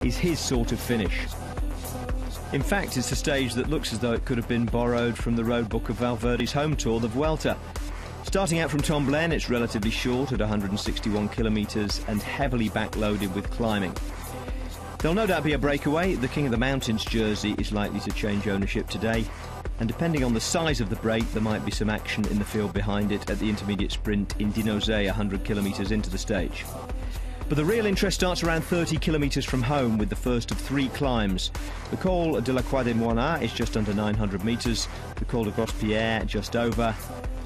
is his sort of finish. In fact, it's a stage that looks as though it could have been borrowed from the road book of Valverde's home tour, the Vuelta. Starting out from Tomblaine, it's relatively short at 161 kilometres and heavily backloaded with climbing. There'll no doubt be a breakaway. The King of the Mountains jersey is likely to change ownership today, and depending on the size of the break, there might be some action in the field behind it at the intermediate sprint in Dinozé, 100 kilometres into the stage. But the real interest starts around 30 kilometres from home with the first of 3 climbs. The Col de la Croix des Moines is just under 900 metres, the Col de Grosse-Pierre just over.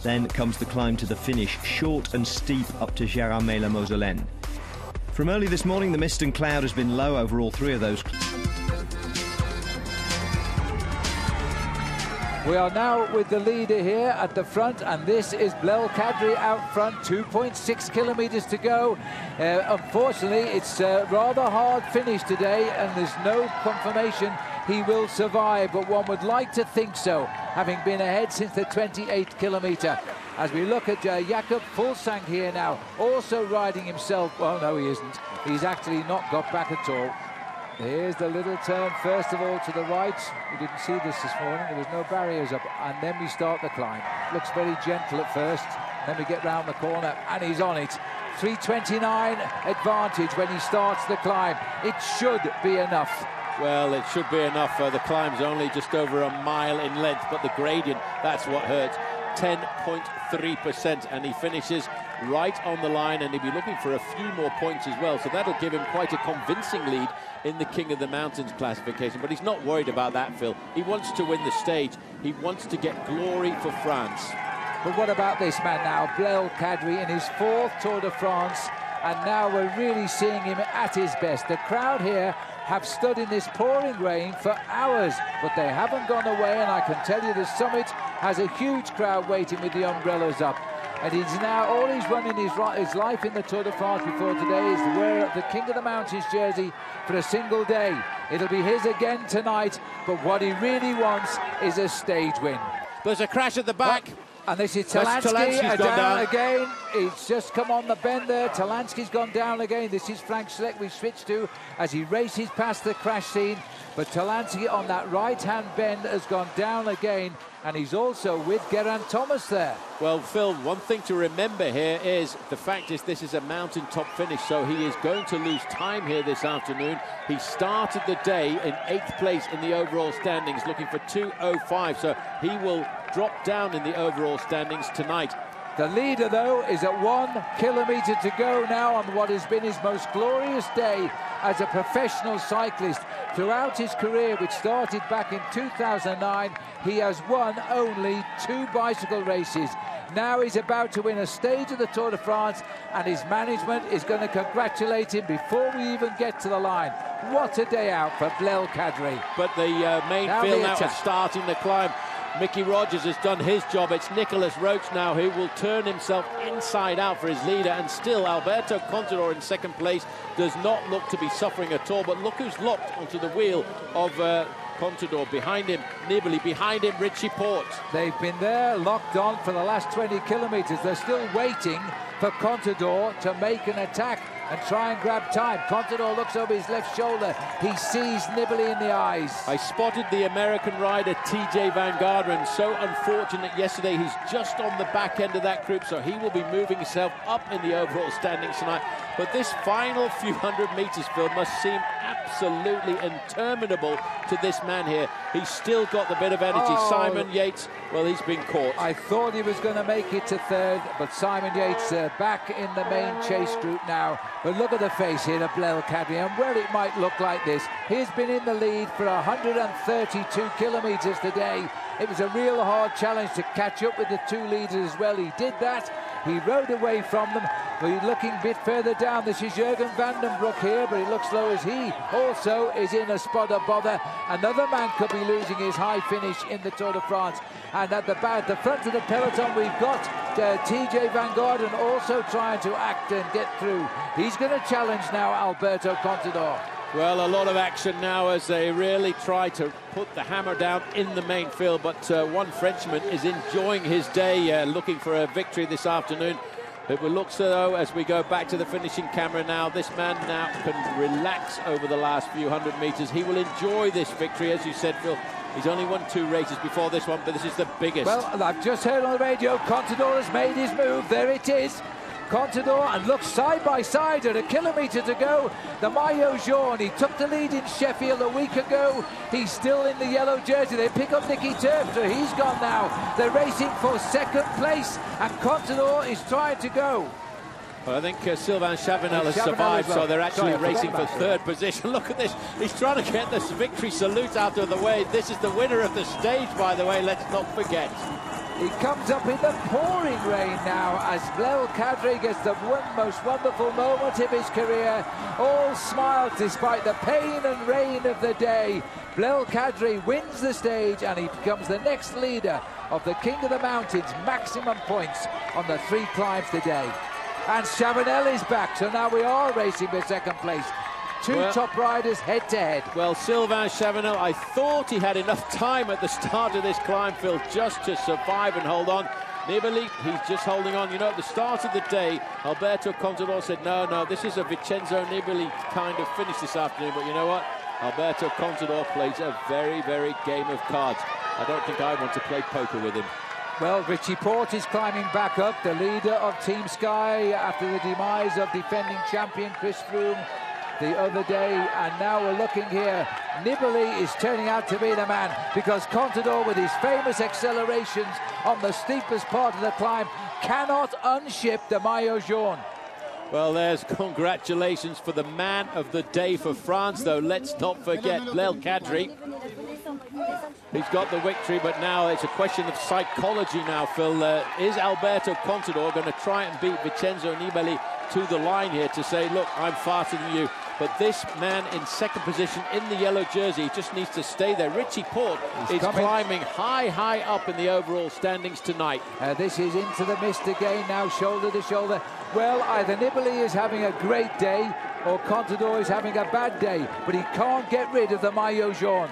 Then comes the climb to the finish, short and steep up to Gerardmer la mauselaine. From early this morning, the mist and cloud has been low over all 3 of those. We are now with the leader here at the front, and this is Blel Kadri out front, 2.6 kilometres to go. Unfortunately, it's a rather hard finish today, and there's no confirmation he will survive, but one would like to think so, having been ahead since the 28th kilometre. As we look at Jakob Fuglsang here now, also riding himself. Well, no, he isn't. He's actually not got back at all. Here's the little turn, first of all, to the right. We didn't see this morning. There was no barriers up. And then we start the climb. Looks very gentle at first. Then we get round the corner, and he's on it. 3:29 advantage when he starts the climb. It should be enough. Well, it should be enough. The climb's only just over a mile in length, but the gradient, that's what hurts. 10.3%, and he finishes right on the line, and he'll be looking for a few more points as well, so that'll give him quite a convincing lead in the King of the Mountains classification. But he's not worried about that, Phil. He wants to win the stage. He wants to get glory for France. But what about this man now, Blel Kadri, in his 4th Tour de France, and now we're really seeing him at his best. The crowd here have stood in this pouring rain for hours, but they haven't gone away, and I can tell you the summit has a huge crowd waiting with the umbrellas up. And he's now, all he's run in his life in the Tour de France before today is to wear the King of the Mountains jersey for a single day. It'll be his again tonight, but what he really wants is a stage win. There's a crash at the back. And this is Talansky down again. He's just come on the bend there. Talansky's gone down again. This is Frank Schleck we switched to as he races past the crash scene. But Talansky on that right-hand bend has gone down again. And he's also with Geraint Thomas there. Well, Phil, one thing to remember here is the fact is this is a mountaintop finish, so he is going to lose time here this afternoon. He started the day in 8th place in the overall standings, looking for 2:05, so he will drop down in the overall standings tonight. The leader, though, is at 1 kilometre to go now on what has been his most glorious day as a professional cyclist. Throughout his career, which started back in 2009, he has won only 2 bicycle races. Now he's about to win a stage of the Tour de France, and his management is going to congratulate him before we even get to the line. What a day out for Blel Kadri. But the main field now is starting the climb. Mickey Rogers has done his job. It's Nicolas Roach now who will turn himself inside out for his leader, and still Alberto Contador in 2nd place does not look to be suffering at all. But look who's locked onto the wheel of Contador. Behind him, Nibali. Behind him, Richie Porte. They've been there locked on for the last 20 kilometres. They're still waiting for Contador to make an attack and try and grab time. Contador looks over his left shoulder. He sees Nibali in the eyes. I spotted the American rider TJ Van Garderen. So unfortunate yesterday. He's just on the back end of that group, so he will be moving himself up in the overall standings tonight. But this final few hundred metres, Phil, must seem absolutely interminable to this man here. He's still got the bit of energy. Simon Yates, well, he's been caught. I thought he was going to make it to 3rd, but Simon Yates back in the main chase group now. But look at the face here of Blel Kadri, and where it might look like this. He's been in the lead for 132 kilometres today. It was a real hard challenge to catch up with the 2 leaders as well. He did that. He rode away from them, but he's looking a bit further down. This is Jürgen van den Broek here, but it looks low as he also is in a spot of bother. Another man could be losing his high finish in the Tour de France. And at the front of the peloton, we've got TJ Van Garderen also trying to act and get through. He's going to challenge now Alberto Contador. Well, a lot of action now as they really try to put the hammer down in the main field, but one Frenchman is enjoying his day, looking for a victory this afternoon. It looks though, as we go back to the finishing camera now, this man now can relax over the last few hundred metres. He will enjoy this victory, as you said, Phil. He's only won 2 races before this one, but this is the biggest. Well, I've just heard on the radio, Contador has made his move. There it is. Contador, and look, side by side at a kilometre to go. The Maillot Jaune, he took the lead in Sheffield a week ago. He's still in the yellow jersey. They pick up Nicky Terpstra. He's gone now. They're racing for second place, and Contador is trying to go. Well, I think Sylvain Chavanel has survived, so they're actually racing for third position. Look at this. He's trying to get this victory salute out of the way. This is the winner of the stage, by the way. Let's not forget. He comes up in the pouring rain now as Blel Kadri gets the most wonderful moment of his career. All smiles despite the pain and rain of the day. Blel Kadri wins the stage and he becomes the next leader of the King of the Mountains, maximum points on the 3 climbs today. And Chavanel is back, so now we are racing for second place. 2 top riders head-to-head. Well, Sylvain Chavanel, I thought he had enough time at the start of this climb, Phil, just to survive and hold on. Nibali, he's just holding on. You know, at the start of the day, Alberto Contador said, no, this is a Vincenzo Nibali kind of finish this afternoon. But you know what? Alberto Contador plays a very, very game of cards. I don't think I want to play poker with him. Well, Richie Porte is climbing back up, the leader of Team Sky after the demise of defending champion Chris Froome the other day, and now we're looking here. Nibali is turning out to be the man, because Contador, with his famous accelerations on the steepest part of the climb, cannot unship the Maillot Jaune. Well, there's congratulations for the man of the day for France, though. Let's not forget Blel Kadri. He's got the victory, but now it's a question of psychology now, Phil. Is Alberto Contador going to try and beat Vincenzo Nibali to the line here to say, look, I'm faster than you? But this man in second position in the yellow jersey, he just needs to stay there. Richie Porte is climbing high up in the overall standings tonight. This is into the mist again now, shoulder to shoulder. Well, either Nibali is having a great day or Contador is having a bad day, but he can't get rid of the Maillot Jaune.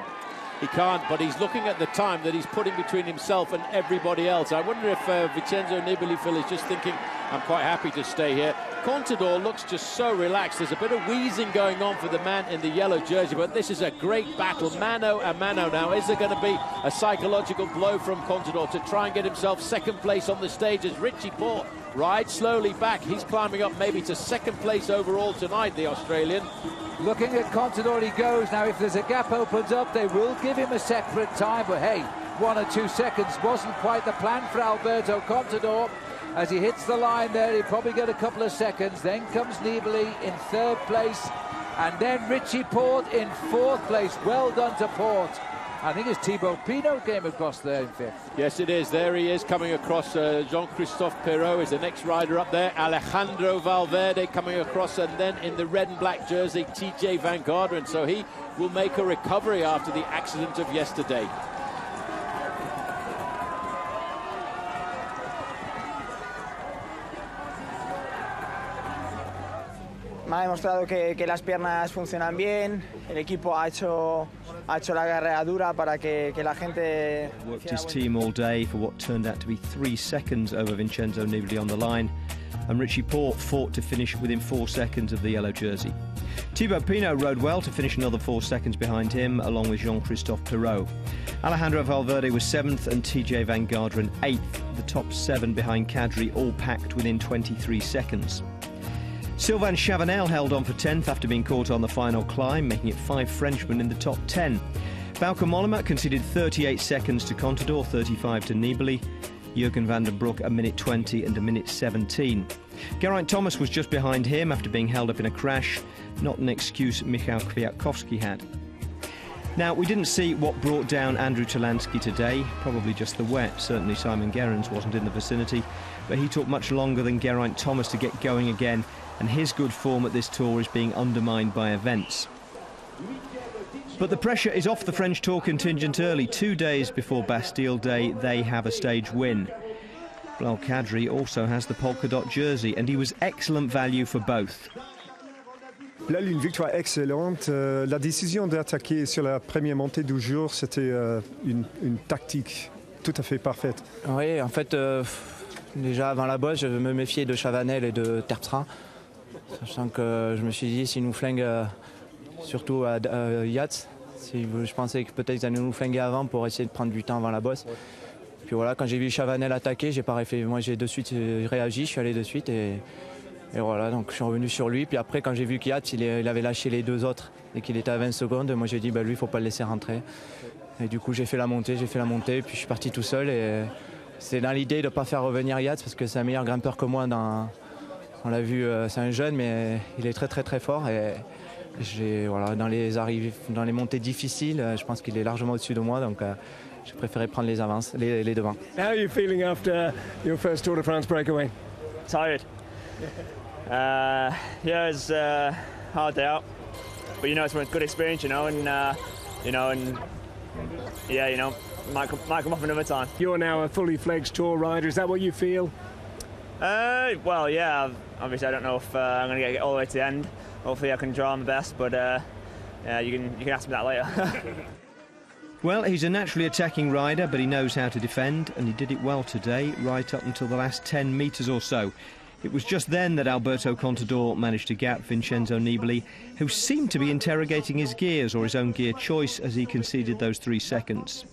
He can't, but he's looking at the time that he's putting between himself and everybody else. I wonder if Vincenzo Nibali, Phil, is just thinking, I'm quite happy to stay here. Contador looks just so relaxed. There's a bit of wheezing going on for the man in the yellow jersey, but this is a great battle, mano a mano now. Is there going to be a psychological blow from Contador to try and get himself second place on the stage as Richie Porte rides slowly back? He's climbing up maybe to second place overall tonight, the Australian. Looking at Contador, he goes. Now, if there's a gap opens up, they will give him a separate time, but hey, 1 or 2 seconds wasn't quite the plan for Alberto Contador. As he hits the line there, he'll probably get a couple of seconds. Then comes Nibali in 3rd place, and then Richie Porte in 4th place. Well done to Porte. I think it's Thibaut Pinot came across there in 5th. Yes, it is. There he is coming across. Jean-Christophe Perrault is the next rider up there. Alejandro Valverde coming across, and then in the red and black jersey, TJ Van Garderen. So he will make a recovery after the accident of yesterday. Me ha demostrado que las piernas funcionan bien, el equipo ha hecho la carrera dura para que la gente... Worked his team all day for what turned out to be 3 seconds over Vincenzo Nibali on the line, and Richie Porte fought to finish within 4 seconds of the yellow jersey. Thibaut Pinot rode well to finish another 4 seconds behind him, along with Jean-Christophe Perrault. Alejandro Valverde was 7th and TJ Van Garderen 8th. The top 7 behind Kadri all packed within 23 seconds. Sylvain Chavanel held on for 10th after being caught on the final climb, making it 5 Frenchmen in the top 10. Bauke Mollema conceded 38 seconds to Contador, 35 to Nibali. Jurgen van den Broek a minute 20 and a minute 17. Geraint Thomas was just behind him after being held up in a crash, not an excuse Michał Kwiatkowski had. Now, we didn't see what brought down Andrew Talansky today, probably just the wet. Certainly Simon Gerrans wasn't in the vicinity, but he took much longer than Geraint Thomas to get going again, and his good form at this tour is being undermined by events. But the pressure is off the French Tour contingent early. 2 days before Bastille Day, they have a stage win. Blel Kadri also has the polka dot jersey, and he was excellent value for both. Blel, une victoire excellente. La décision d'attaquer sur la première montée du jour, c'était une tactique tout à fait parfaite. Oui, en fait, Déjà avant la bosse, je me méfiais de Chavanel et de Terpstra, sachant que je me suis dit s'ils nous flinguent, surtout à Yates, je pensais que peut-être ils allaient nous flinguer avant pour essayer de prendre du temps avant la bosse. Puis voilà, quand j'ai vu Chavanel attaquer, j'ai pas fait. Moi j'ai de suite réagi, je suis allé de suite et voilà, donc je suis revenu sur lui. Puis après, quand j'ai vu qu'Yates, il avait lâché les deux autres et qu'il était à 20 secondes, moi j'ai dit lui, il faut pas le laisser rentrer. Et du coup, j'ai fait la montée, puis je suis parti tout seul. Et c'est dans l'idée de ne pas faire revenir Yates parce que c'est un meilleur grimpeur que moi. On l'a vu, c'est un jeune, mais il est très très très fort. Et voilà, dans les montées difficiles, je pense qu'il est largement au-dessus de moi. Donc j'ai préféré prendre les avances, les devants. How are you feeling after your first Tour de France breakaway? Tired. Yeah, it's a hard day out, but it's a good experience, and yeah, might come off another time. You're now a fully fledged Tour rider. Is that what you feel? Well, yeah. Obviously, I don't know if I'm going to get all the way to the end. Hopefully, I can draw my best, but yeah, you can ask me that later. Well, he's a naturally attacking rider, but he knows how to defend, and he did it well today, right up until the last 10 metres or so. It was just then that Alberto Contador managed to gap Vincenzo Nibali, who seemed to be interrogating his gears or his own gear choice as he conceded those 3 seconds.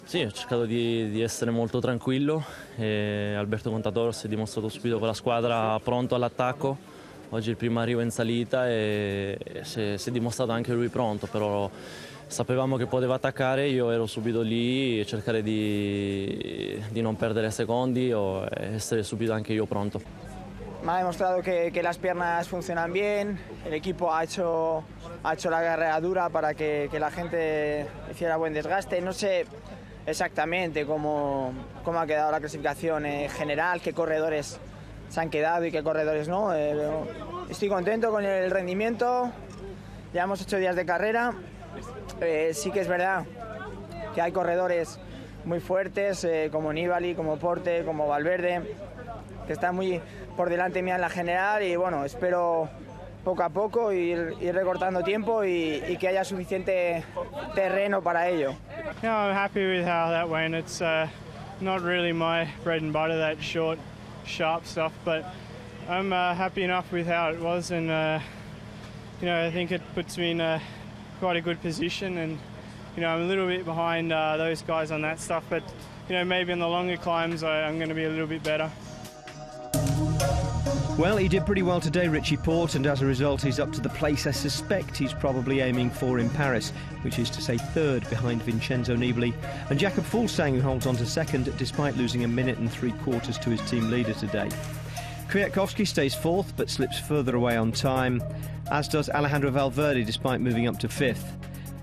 Sì, ho cercato di essere molto tranquillo e Alberto Contador si è dimostrato subito con la squadra pronto all'attacco. Oggi è il primo arrivo in salita e si è dimostrato anche lui pronto, però sapevamo che poteva attaccare, io ero subito lì e cercare di non perdere secondi o essere subito anche io pronto. Me ha demostrado que las piernas funcionan bien, el equipo ha hecho la carrera dura para que la gente hiciera buen desgaste. No sé exactamente cómo ha quedado la clasificación general, qué corredores se han quedado y qué corredores no. Estoy contento con el rendimiento, llevamos 8 días de carrera. Sí que es verdad que hay corredores muy fuertes como Nibali, como Porte, como Valverde, que están muy por delante mía en la general y bueno, espero poco a poco ir recortando tiempo y que haya suficiente terreno para ello. Yeah, I'm happy with how that went. It's not really my bread and butter, that short, sharp stuff, but I'm happy enough with how it was, and I think it puts me in quite a good position, and I'm a little bit behind those guys on that stuff, but maybe in the longer climbs I'm going to be a little bit better. Well, he did pretty well today, Richie Porte, and as a result he's up to the place I suspect he's probably aiming for in Paris, which is to say 3rd behind Vincenzo Nibali and Jakob Fuglsang, who holds on to 2nd despite losing 1 minute and 3/4 to his team leader today. Kwiatkowski stays 4th but slips further away on time, as does Alejandro Valverde despite moving up to 5th.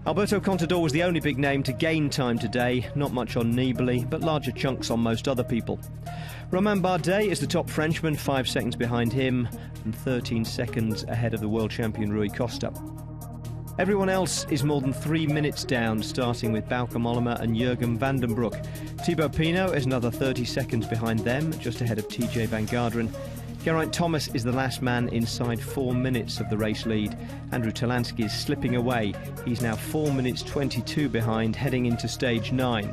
Alberto Contador was the only big name to gain time today, not much on Nibali, but larger chunks on most other people. Romain Bardet is the top Frenchman, 5 seconds behind him and 13 seconds ahead of the world champion Rui Costa. Everyone else is more than 3 minutes down, starting with Bauke Mollema and Jurgen van den Broek. Thibaut Pinot is another 30 seconds behind them, just ahead of TJ Van Garderen. Geraint Thomas is the last man inside 4 minutes of the race lead. Andrew Talansky is slipping away. He's now 4 minutes 22 behind, heading into stage 9.